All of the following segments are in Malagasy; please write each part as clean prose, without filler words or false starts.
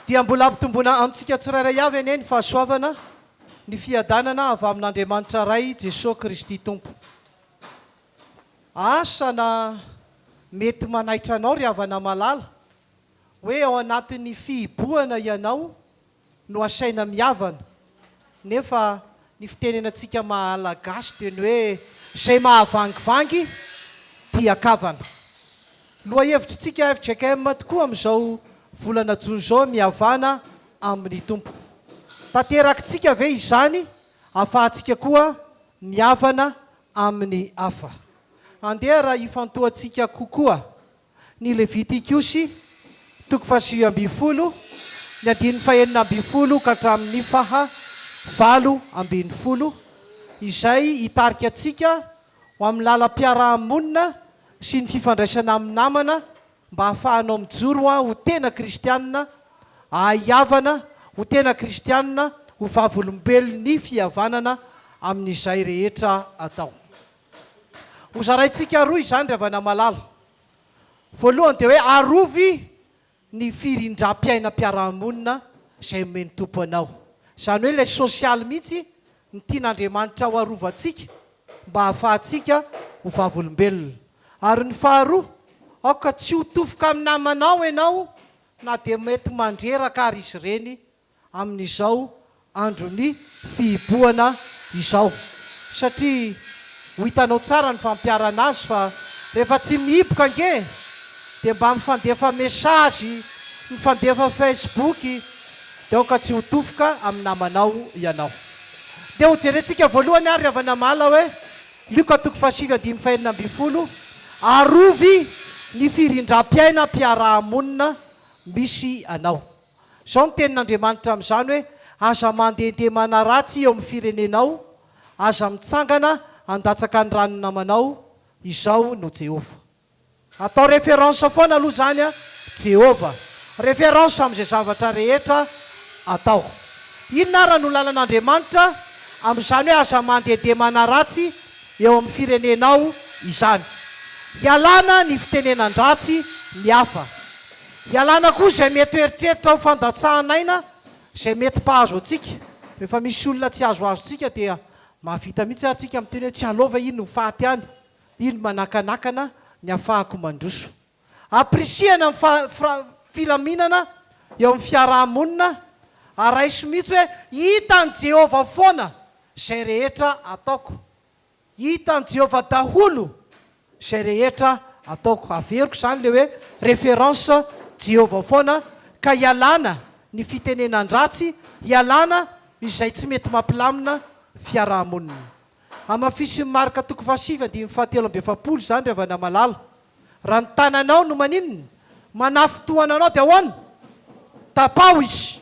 dia mbola ampitombona amintsika tsirairay avy eny ny fahasoavana ny fiadanana avy amin'Andriamanitra ray Jesosy Kristy Tompo. Asana mety manaitra anao ry havana malala hoe ao anatin'ny fihiboana ianao no asaina mihavana, nefa ny fitenenantsika Malagasy dia ny hoe izay mahavangivangy dia kavana. Loha hevitritsika FJKM tokoa amin'izao volana Jona izao mihavana amin'ny Tompo. Tanterakitsika ve izany ahafahantsika koa mihavana amin'ny hafa. Andeha raha ifantohantsika kokoa ny Levitikosy 7:20 ny 9:40 ka hatramin'ny 8:20 izay hitarika antsika ho amin'ny lalam-piarahamonina sy ny fifandraisana amin'ny namana mba hahafahanao mijoro ho tena kristianina, hahavana ho tena kristianina, ho vavolombelon'ny fihavanana amin'izay rehetra atao. Ho zaraintsika roa izany ry havana malala. Voalohany dia hoe arovy ny firindram-piainam-piarahamonina izay omeny Tompo anao. Izany hoe ilay sosialy mihitsy ny tian'Andriamanitra ho arovantsika mba hahafahantsika ho vavolombelona. Ary ny faharoa, aoka tsy ho tofoka amin'ny namanao ianao na dia mety mandreraka ary izy ireny amin'izao andron'ny fihiboana izao. Satria ho hitanao tsara ny fampiarana azy fa rehefa tsy mihiboka ange dia mba mifandefa mesazy, mifandefa Facebook dia aoka tsy ho tofoka amin'ny namanao ianao. Dia ho jerentsika voalohany ary havana mala hoe Luka 7:20 arovy ny firindram-piainam-piarahamonina misy anao. Izao ny tenin'Andriamanitra amin'izany hoe aza mandehandeha manaratsy eo amin'ny firenenao, aza mitsangana handatsaka ny ranony namanao, izao no Jehova. Atao référence foana aloha zany a Jehova, référence amin'izay zavatra rehetra atao. Inona ary no lalan'Andriamanitra amin'izany hoe aza mandehandeha manaratsy eo amin'ny firenenao izany? Ialana ny fitenenan-dratsy ny hafa. Ialana koa izay mety heritreritra ho fandatsahanaina, izay mety mpahazo antsika. Rehefa misy olona tsy azo azontsika dia mahavita mihitsy ary tsika miteny hoe tsy alova ino faty any, ino manakanakana ny ahafahako mandroso. Aprisiana filaminana eo amin'ny fiarahamonina, araisy mihitsy hoe hita ny Jehova foana izay rehetra ataoko. Hita ny Jehova daholo izay rehetra ataoko. Averiko izany le hoe référence Jehova foana, ka ialana ny fitenenan-dratsy, ialana izay tsy mety mampilamina fiarahamonina. Amafisy marika 7:17 zany ry havana malala. Raha ny tananao no maninona manafotoana anao dia ahoana? Tapaho izy.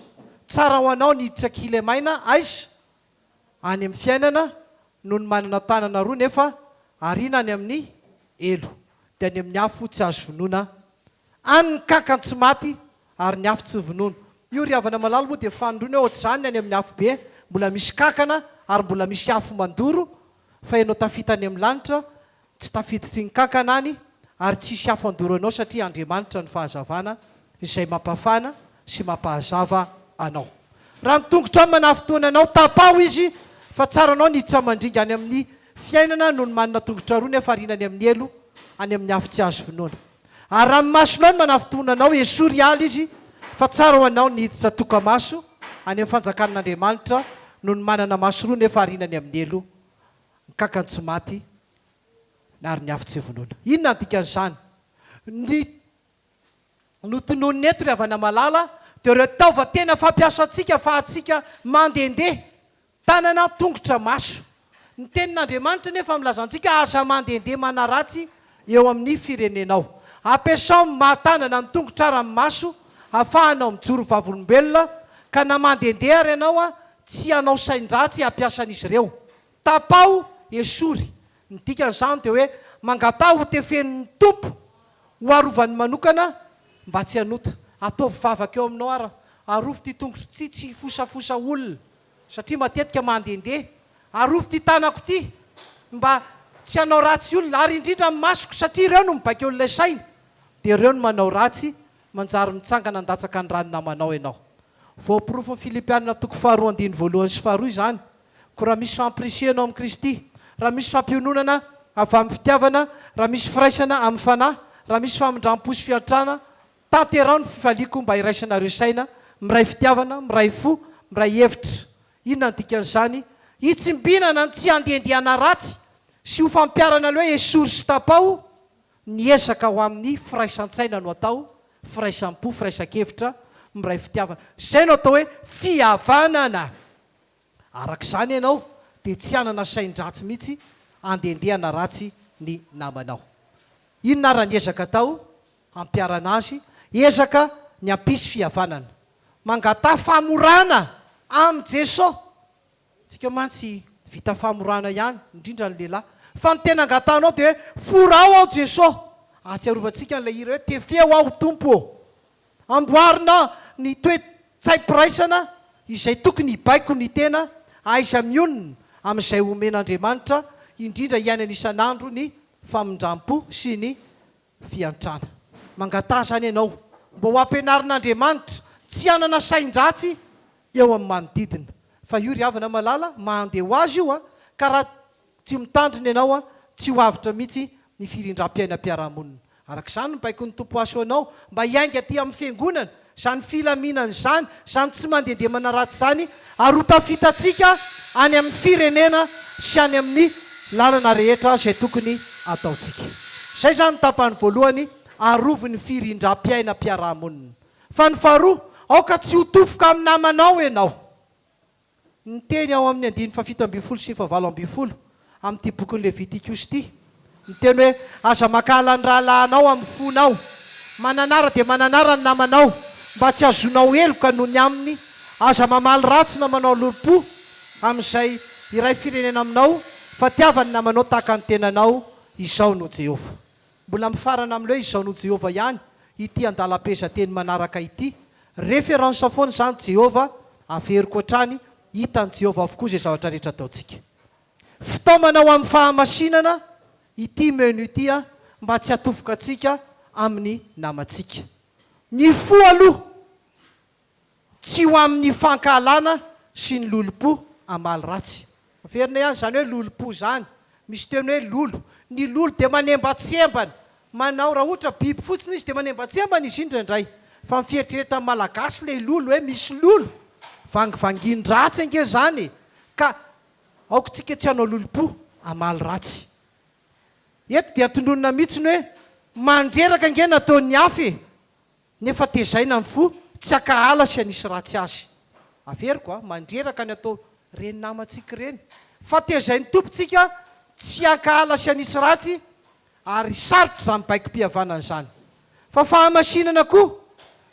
Tsara ho anao ny hiditra kile maina aiza any amin'ny fiainana no ny manana tanana roa nefa arina any amin'ny elo, dia any amin'ny afo tsy azo vonoana, any ny kakany tsy maty ary ny afo tsy vonoana. Io ry havana malala moa dia fanondroana hoe ohatr'izany any amin'ny afo be, mbola misy kakana ary mbola misy afo mandoro, fa ianao tafita any amin'ny lanitra tsy tafiditry ny kankana any ary tsisy afo andoro anao satria Andriamanitra ny fahazavana izay mampafana sy mampahazava anao. Raha nitongotra amin'ny manafotoana anao, tapaho izy, fa tsara anao niditra mandringa any amin'ny fiainana no ny manana tongotra roa nefa arina any amin'ny elo, any amin'ny afo tsy azo vonoana. Ary raha masonao ny manafotoana anao, esory aly izy, fa tsara ho anao niditra tokamaso any amin'ny fanjakan'Andriamanitra no ny manana maso roa nefa arina any amin'ny elo, ny kakany tsy maty ary ny afo tsy vonoana. Inona dikan'izany? Ny notonon'ny eto ry havana malala dia ireo taovan-tena fampiasantsika fa atsika mandehandeha tanana tongotra maso. Ny tenin'Andriamanitra nefa milazantsika aza mandehandeha manaratsy eo amin'ny firenenao. Ampiasao mahatanana ny tongotra ary amin'ny maso, ahafahanao mijoro vavolombelona, ka na mandehandeha ary ianao a tsy hanao sain-dratsy ampiasan'izy ireo. Tapaho esory. Ny dikan'izany dia hoe mangatao ho tefen'ny Tompo ho arovany manokana mba tsy hanota. Ataovy vavaka eo aminao ara, arovy ty tongotra ty tsy fosafosa olona satria matetika mandehandeha. Arovy ty tanako ty mba tsy hanao ratsy olona, ary indrindra amin'ny masoko satria ireo no mibaika olona saina, dia ireo no manao ratsy, manjary mitsangana handatsaka ny rano namanao ianao. voaporofo ny Filipianina toko faharoa andiny voalohany sy faharoa izany ko raha misy fampiresenao amin'ny Kristy, raha misy fampiononana avy amin'ny fitiavana, raha misy firaisana amin'ny fanahy, raha misy famindram-po sy fiantrana, tanterao ny fifaliko mba iraisanareo saina, miray fitiavana, miray fo, miray hevitra. Inona ny dikan'izany? Hitsimbinana ny tsy andiandiana ratsy sy ho fampiarana le hoe esory sy tapao, niezaka ho amin'ny firaisan-tsaina no atao, firaisan-po, firaisan-kevitra, miray fitiavana. Zay no atao hoe fihavanana. Arak'izany ianao dia tsy hanana sain-dratsy mihitsy andiandiana ratsy ny namanao. Inona raha niezaka atao? Ampiarana azy, ezaka ny ampisy fihavanana. Mangata famorana amin'ny Jesosy. Tsika mantsy vita famorana ihany, indrindra ny lehilahy. Fa ny tena angatanao dia forao ao Jesosy. Atsiarovantsika n'ilay hira hoe tefeo aho tompo. Amboarina ny toe-tsaim-piraisana izay tokony hibaiko ny tena, aiza mionona amin'izay omen'Andriamanitra, indrindra iainana isan'andro ny famindram-po sy ny fiantrana. Mangata zany ianao mba ho ampianarin'Andriamanitra tsy hanana sain-dratsy eo amin'ny manodidina. Fa io ry havana malala, mandeha ho azy io ka raha tsy mitandrina ianao tsy ho avitra mihitsy ny firindram-piainam-piarahamonina. Arak'izany mibaiko ny tompo aso anao mba hiainga aty amin'ny fiangonana, zany filaminana izany, zany tsy mandehandeha manaratsy zany, ary ho tafitatsika any amin'ny firenena sy any amin'ny lalana rehetra izay tokony ataotsika. Zay zany tapany voalohany, arovy ny firindram-piainam-piarahamonina. Fa ny faharoa, aoka tsy ho tofoka amin'ny namanao ianao. Ny teny ao amin'ny 7:12 sy 7:20 amin'ity bokin'ny Levitikos ity, ny teny hoe aza makala ny rahalahinao amin'ny fonao, mananara dia mananara ny namanao mba tsy azonao eloka noho ny aminy, aza mamaly ratsy namanao lolo-po amin'izay iray firenena aminao, fa tiavany namanao tahaka ny tenanao, izao no Jehova. Mbola mifarana amin'ilay izao no Jehova ihany ity andalam-pesa teny manaraka ity, référence foana zany Jehova, averiko hatrany, hitany Jehova avokoa izay zavatra rehetra ataontsika. Fitaomana ho amin'ny fahamasinana ity menu ity mba tsy hatofoka antsika amin'ny namantsika. Ny fo aloha tsy ho amin'ny fankahalana sy ny lolo-po amaly ratsy. Verina ihany zany hoe lolo-po zany, misy teny hoe lolo. Ny lolo dia manembatsembana, manao raha ohatra biby fotsiny izy dia manembatsembana izy indraindray. Fa mifieritreretan'ny malagasy ilay lolo hoe misy lolo, vangivangin-dratsy ange zany, ka aoko tsika tsy hanao lolo-po amaly ratsy. Eto dia tononona mihitsy ny hoe mandreraka ange nataon'ny afy, nefa tezaina ny fo tsy akahala sy anisy ratsy azy. Averiko mandreraka ny atao reny namantsika reny, fa tezain'ny tompontsika tsy akahala sy anisy ratsy, ary sarotra zany baiki-pihavanana zany. Fa fahamasinana koa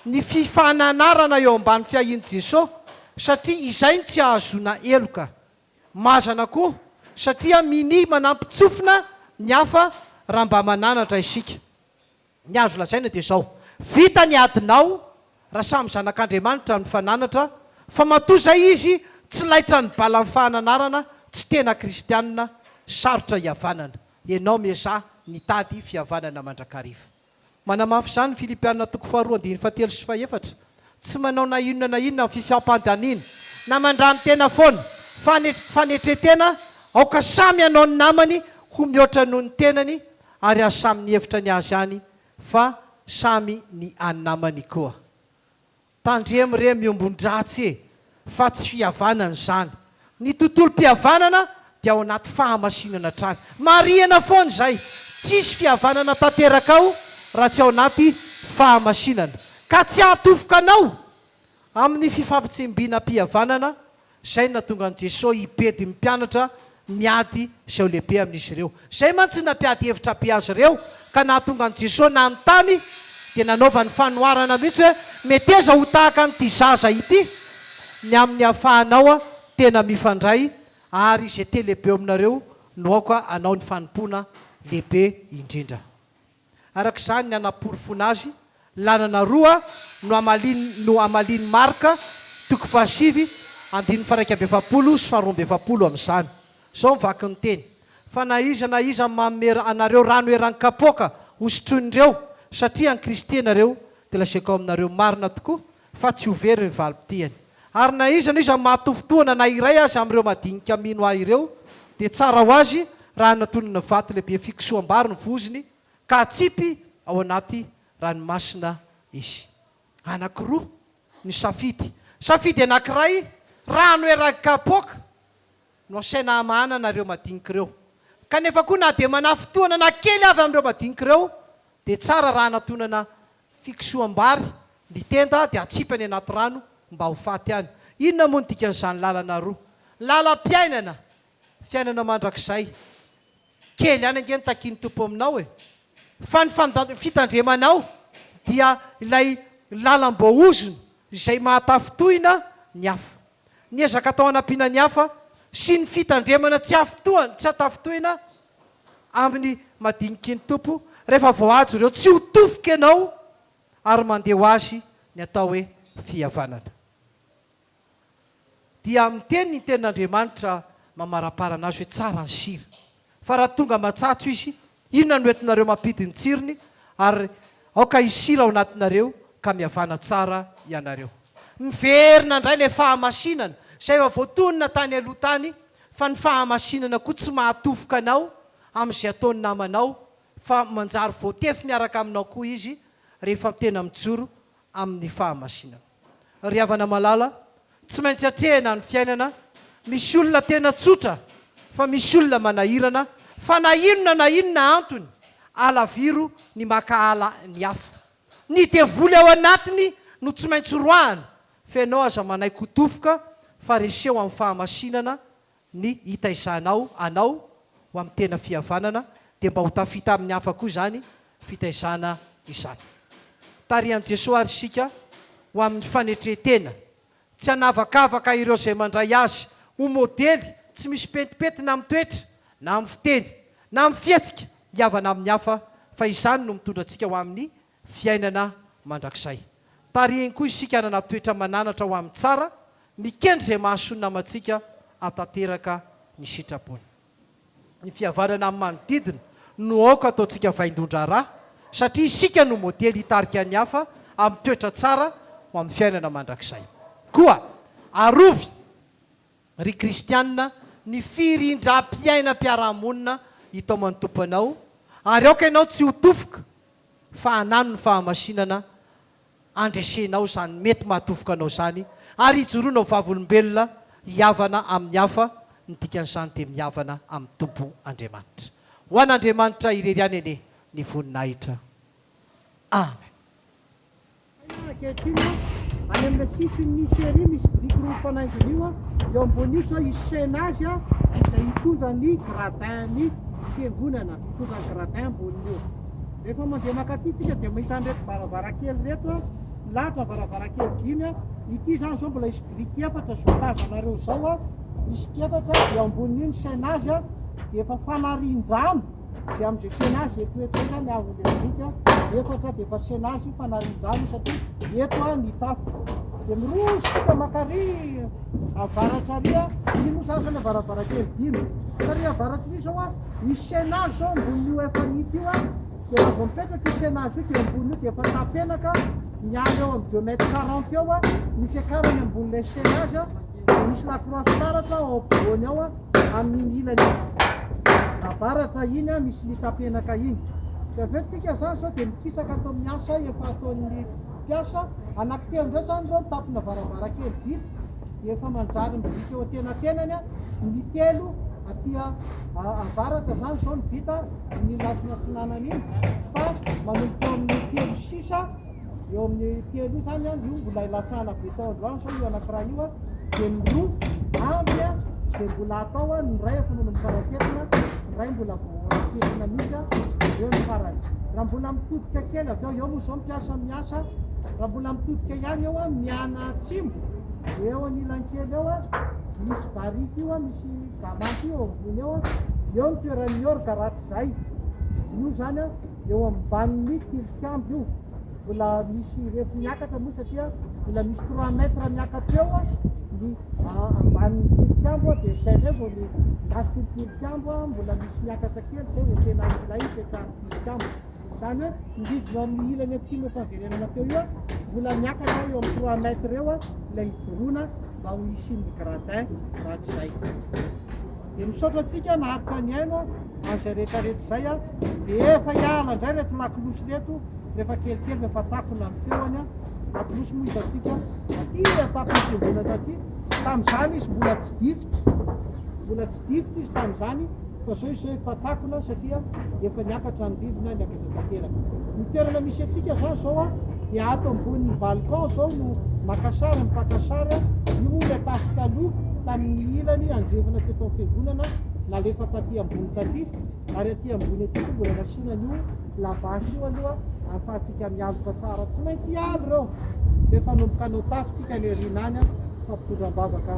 ny fifananarana eo ambany fiahiany Jesosy, satria izay tsy ahazona eloka. Mazana koa satria mini manampitsofina ny hafa raha mba mananatra isika. Ny azo lazaina dia izao, vita ny adinao raha samy zanak'Andriamanitra ny fananatra, fa matoa zay izy tsy laitra ny bala amin'ny fahananarana, tsy tena kristianina, sarotra hihavanana. Ianao miasa mitady fihavanana mandrakariva. Manamafy zany Filipianina 2:7 sy 8, tsy manao na inona amin'ny fifampandaniana, na mandrano tena foana, fanetretena, aoka samy anao ny namany ho mihoatra noho ny tenany, ary azo samy ny hevitra ny azy any, fa samy ny anamany koa. Tandremy miombon-dratsy fa tsy fihavanana zany. Ny tontolo-pihavanana dia ao anaty fahamasinana trany. Marihana foana zay, tsisy fihavanana tanteraka ao raha tsy ao anaty fahamasinana. Ka tsy hatofoka anao amin'ny fifampitsimbiana-pihavanana, zay natonga an' Jesosy hibedy mpianatra miady izay lehibe amin'izy ireo. Zay mantsy nampiady hevitra be azy ireo, ka nahatonga an' Jesosy nanontany dia nanaova ny fanoharana mihitsy hoe meteza ho tahaka n'ity zaza ity, ny amin'ny hafahanao tena mifandray, ary izay te lehibe aminareo no aoka anao ny fanompona lehibe indrindra. Arak'izany ny anaporofona azy, lanana roa no amaliny marka 7:7 sy 12:20 amin'izany. Zao mivaky ny teny, fa na iza manome anareo rano eran-kapoaka hosotroin'ireo, satria ny Kristy ianareo dia lazaiko aminareo marina tokoa fa tsy ho very ny valim-pitiany. Ary na izy izy mahatofotoana na iray azy amin'ireo madinika mino ahy ireo dia tsara ho azy raha natonana vaty lehibe fiksoam-bary ny voziny ka atsipy ao anaty ranomasina izy. Anankiroa ny safidy anankiray rano erakapoaka no asaina hamahana nareo madinika ireo. Kanefa koa na dia manafotoana na kely avy amin'ireo madinika ireo dia tsara raha natonana fiksoam-bary ny tenda dia atsipany anaty rano mba ho faty any. Inona moa ny dikan'izany lalana roa? Lalam-piainana, fiainana mandrakizay. Kely any ange ny takiany tompo aminao e. Fa ny fitandremanao dia ilay lalam-boahozony izay mahatafotoina ny hafa. Ny ezaka atao hanampiana ny hafa sy ny fitandremana tsy hatafotoina amin'ny madiniky ny tompo rehefa voajo ireo tsy ho tofoka ianao ary mandeha ho azy ny atao hoe fihavanana. Dia miteny ny tenin'Andriamanitra mamarapara anazy hoe tsara ny sira. Fa raha tonga matsatso izy, inona no entinareo mampidi ny tsirony ary aoka hisira ao anatinareo ka mihavana tsara ianareo. Miverina indray ilay fahamasinana izay efa voatonina tany aloha tany, fa ny fahamasinana koa tsy mahatofoka anao amin'izay ataony namanao, fa manjary voatefy miaraka aminao koa izy rehefa tena mijoro amin'ny fahamasinana. Ry havana malala, tsy maintsy atrehana ny fiainana. Misy olona tena tsotra, fa misy olona manahirana, fa na inona antony alaviro ny makahala ny hafa. Ny devoly ao anatiny no tsy maintsy roahana, fa ianao aza manaiky ho tofoka fa reseho amin'ny fahamasinana ny hitaizanao anao ho amin'ny tena fihavanana dia mba ho tafita amin'ny hafa koa izany fitaizana izany. Tarihan'i Jesosy ary isika ho amin'ny fanetretena, tsy hanavakavaka ireo izay mandray azy ho modely, tsy misy petipetina amin'ny toetra na amin'ny fiteny na amin'ny fihetsika hiavana amin'ny hafa, fa izany no mitondra antsika ho amin'ny fiainana mandrakizay. Tarihiny koa isika hanana toetra mananatra ho amin'ny tsara, mikendry izay mahasonina amintsika atateraka ny sitrapony. Ny fihavanana amin'ny manodidina no aoka ataontsika vaindondra rà, satria isika no modely hitarika ny hafa amin'ny toetra tsara ho amin'ny fiainana mandrakizay. Koa arovy ry kristianina ny firindram-piaina-piarahamonina hitao manotompo anao, ary aoka ianao tsy ho tofoka fa hanano ny fahamasinana andresenao izany mety mahatofoka anao izany, ary hijoroanao vavolombelona hiavana amin'ny hafa, ny dikan'izany dia mihavana amin'ny tompo Andriamanitra. Ho an'Andriamanitra ireriany ene ny voninahitra. Amen. Any amin'ny sisiny misy ery misy biriky roa fanaingina eo ambony io zao isenazy izay hitondra ny gradin ny fiangonana, hitondra ny gradin ambony eo. Rehefa mandeha makatytsika dia mahita an'ireto varavarakely reto, milahatra varavarakely 5. Ity zany zao mbola isy biriky 4 zao tazanareo zao, misy 4 dia ambony iny senazy dia efa fanarin-jano izay amin'izay senazy eto zany avy le biriky 4 dia efa senazy fanarin-jano satria eto ny tafo. Dia mirositsika makary avaratra ria, ino zany zany varavarakely 5. Satria avaratra ry zao misy senazy zao ambon'io efa hita io dia raha vao mipetraka io senazy io dia ambony io dia efa tapenaka miany eo amin'ny 2,40 m eo ny fiakarany ambon'ilay senazy, dia misy lakroa fitaratra ao ampovoany ao amin'ny ilany avaratra iny misy ny tapenaka iny. Dia avetsika zany zao dia mikisaka atao amin'ny asa efa ataon'ny mpiasa anankitelo ndray zany reo mitapina varavarakely vita, dia efa manjary mibiriky eo atenatenany ny 3 aty avaratra zany zao ny vita ny lafiny atsinanany iny, fa manomboka amin'ny 3 eo amin'ny 3 io zany io mbola ilatsana be tao androany zao io anankiray io dia ny 2 amby izay mbola atao ny ray efa manao farafetina, ny ray mbola voafetina mihitsy eo ny farany. Raha mbola mitodika kely avy eo moa zao mpiasa miasa, raha mbola mitodika ihany eo miana atsimo, eo anilan-kely eo misy bariky io misy gamanty eo ambony eo ny toeran'ny orgaratra zay. Io zany eo amban'ny tilikambo io, mbola misy refo miakatra moa satria mbola misy 3 metra miakatra eo ny ambanin'ny tilikambo, dia izay ndray vao ny lafika ny tilikambo mbola misy miakatra kely zay ho tena ilay petrahan'ny tilikambo. Zany hoe mididina amin'ny ilany atsimo fahaverenana teo io mbola miakatra eo amin'ny 3 mètre eo ilay hijoroana mba ho isin'ny gradin rahatrizay. Dia misaotra antsika naharitra ny aino an'izay rehetrarehetra izay dia efa hiala indray reto lakilosy reto rehefa kelikely rehefa takona ny feoany lakilosy moa hitantsika aty atapy fiangonana taty tamin'izany izy mbola tsy difitra izy tamin'izany fa zao izy efa takona satria efa niakatra ny rindrina niakatra tanteraka. Ny toerana misy antsika zany zao dia ato ambonin'ny balcon zao no makasary mipakasary io le tafy taloha tamin'ny ilany andrevana teto amin'ny fiangonana nalefa taty ambony taty ary aty ambony aty koa mbola nasinan'io lavasy io aloha ahafahantsika mialoka tsara tsy maintsy hialo reo rehefa nomboka anao tafy tsika le rinany fampitondram-bavaka